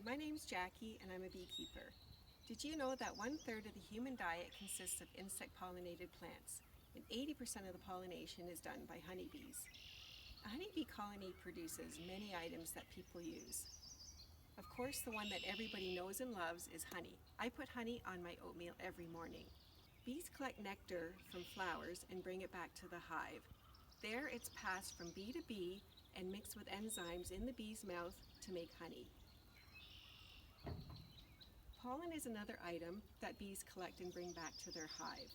my name's Jackie and I'm a beekeeper. Did you know that 1/3 of the human diet consists of insect-pollinated plants, and 80% of the pollination is done by honeybees? A honeybee colony produces many items that people use. Of course, the one that everybody knows and loves is honey. I put honey on my oatmeal every morning. Bees collect nectar from flowers and bring it back to the hive. There it's passed from bee to bee and mixed with enzymes in the bee's mouth to make honey. Pollen is another item that bees collect and bring back to their hive.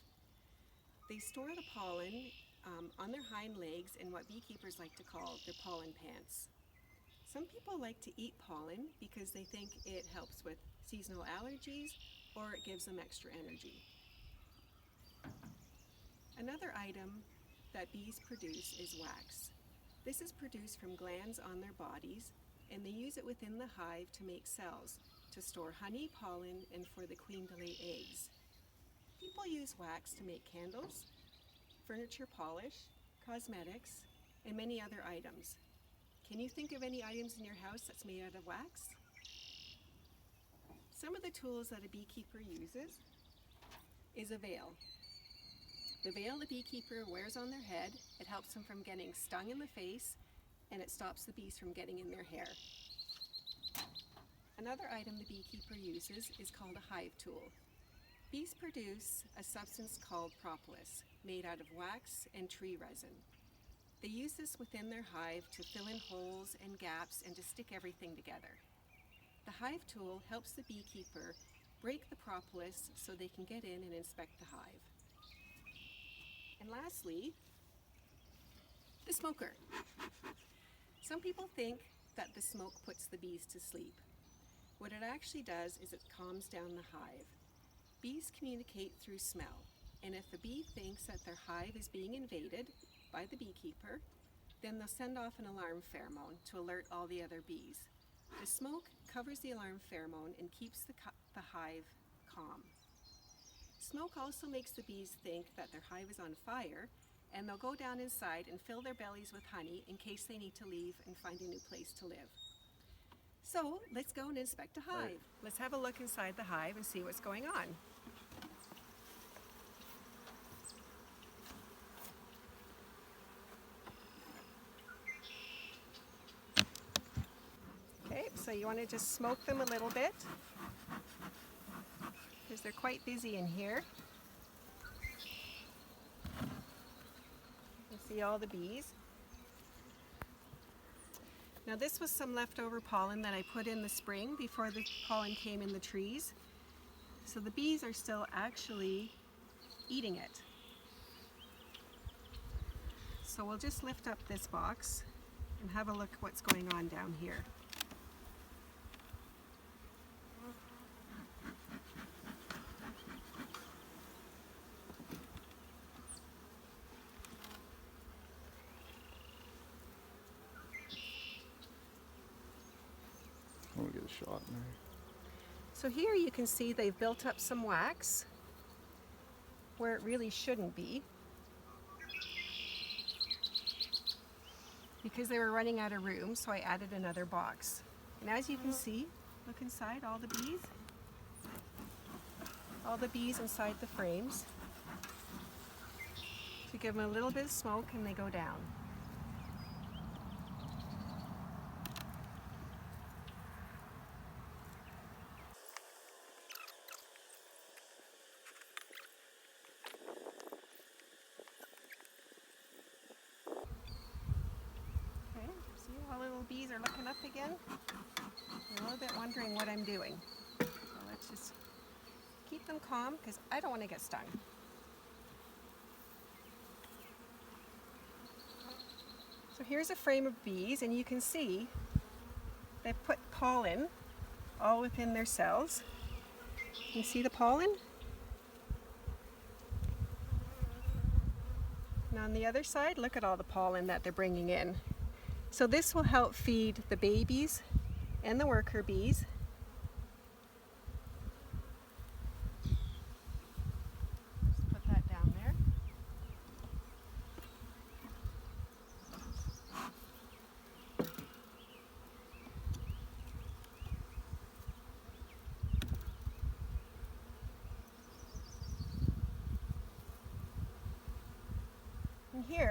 They store the pollen on their hind legs in what beekeepers like to call their pollen pants. Some people like to eat pollen because they think it helps with seasonal allergies or it gives them extra energy. Another item that bees produce is wax. This is produced from glands on their bodies, and they use it within the hive to make cells, to store honey, pollen, and for the queen to lay eggs. People use wax to make candles, furniture polish, cosmetics, and many other items. Can you think of any items in your house that's made out of wax? Some of the tools that a beekeeper uses is a veil. The veil the beekeeper wears on their head, it helps them from getting stung in the face, and it stops the bees from getting in their hair. Another item the beekeeper uses is called a hive tool. Bees produce a substance called propolis, made out of wax and tree resin. They use this within their hive to fill in holes and gaps and to stick everything together. The hive tool helps the beekeeper break the propolis so they can get in and inspect the hive. And lastly, the smoker. Some people think that the smoke puts the bees to sleep. What it actually does is it calms down the hive. Bees communicate through smell, and if a bee thinks that their hive is being invaded by the beekeeper, then they'll send off an alarm pheromone to alert all the other bees. The smoke covers the alarm pheromone and keeps the hive calm. Smoke also makes the bees think that their hive is on fire, and they'll go down inside and fill their bellies with honey in case they need to leave and find a new place to live. So let's go and inspect a hive. Right. Let's have a look inside the hive and see what's going on. Okay, so you want to just smoke them a little bit because they're quite busy in here. You see all the bees. Now this was some leftover pollen that I put in the spring before the pollen came in the trees. So the bees are still actually eating it. So we'll just lift up this box and have a look at what's going on down here. We'll get a shot in there. So here you can see they've built up some wax where it really shouldn't be, because they were running out of room, so I added another box. And as you can see, look inside, all the bees inside the frames. To give them a little bit of smoke and they go down. Okay, see how little bees are looking up again? They're a little bit wondering what I'm doing. So let's just keep them calm because I don't want to get stung. So here's a frame of bees, and you can see they've put pollen all within their cells. You see the pollen? And on the other side, look at all the pollen that they're bringing in. So this will help feed the babies and the worker bees. Just put that down there.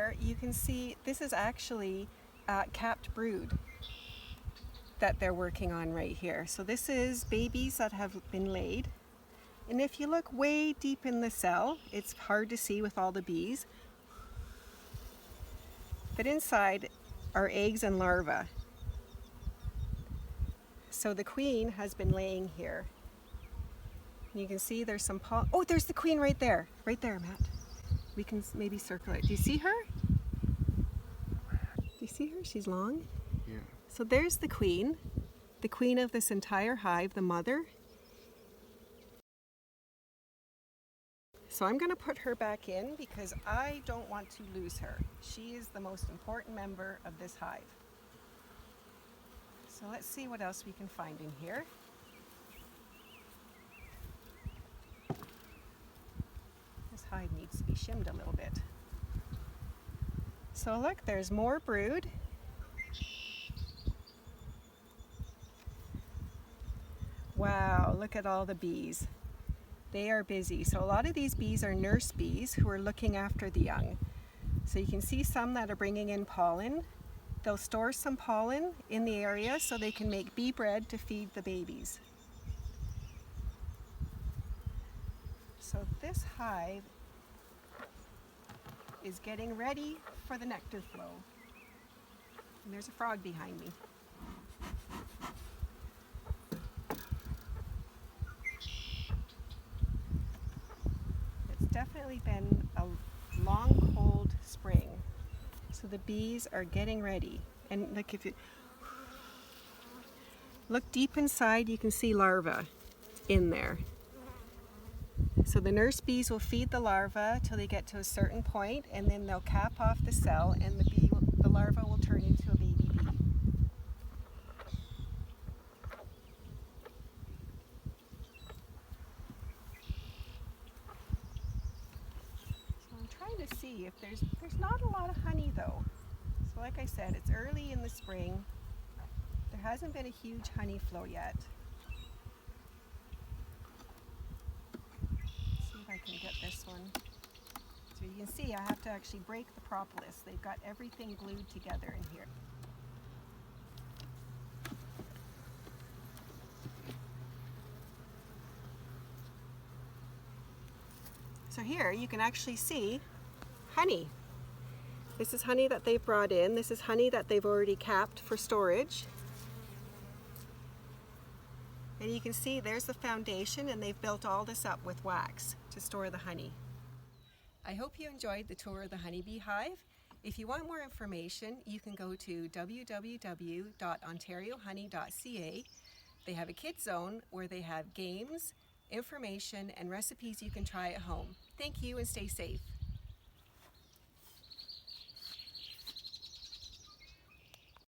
here you can see this is actually capped brood that they're working on right here. So this is babies that have been laid. And if you look way deep in the cell, it's hard to see with all the bees, but inside are eggs and larvae. So the queen has been laying here. And you can see there's some pollen. Oh, there's the queen right there, Matt. We can maybe circle it. Do you see her? Do you see her? She's long. Yeah. So there's the queen of this entire hive, the mother. So I'm going to put her back in because I don't want to lose her. She is the most important member of this hive. So let's see what else we can find in here. This hive needs to be shimmed a little bit. So look, there's more brood. Wow, look at all the bees. They are busy. So a lot of these bees are nurse bees who are looking after the young. So you can see some that are bringing in pollen. They'll store some pollen in the area so they can make bee bread to feed the babies. So this hive is getting ready for the nectar flow. And there's a frog behind me. It's definitely been a long, cold spring. So the bees are getting ready. And look, if you look deep inside, you can see larvae in there. So the nurse bees will feed the larvae till they get to a certain point, and then they'll cap off the cell, and the larva will turn into a baby bee. So I'm trying to see if there's not a lot of honey though. So like I said, it's early in the spring. There hasn't been a huge honey flow yet. I can get this one. So you can see I have to actually break the propolis. They've got everything glued together in here. So here you can actually see honey. This is honey that they've brought in. This is honey that they've already capped for storage. And you can see there's the foundation, and they've built all this up with wax to store the honey. I hope you enjoyed the tour of the honeybee hive. If you want more information, you can go to www.ontariohoney.ca. They have a kids zone where they have games, information, and recipes you can try at home. Thank you and stay safe.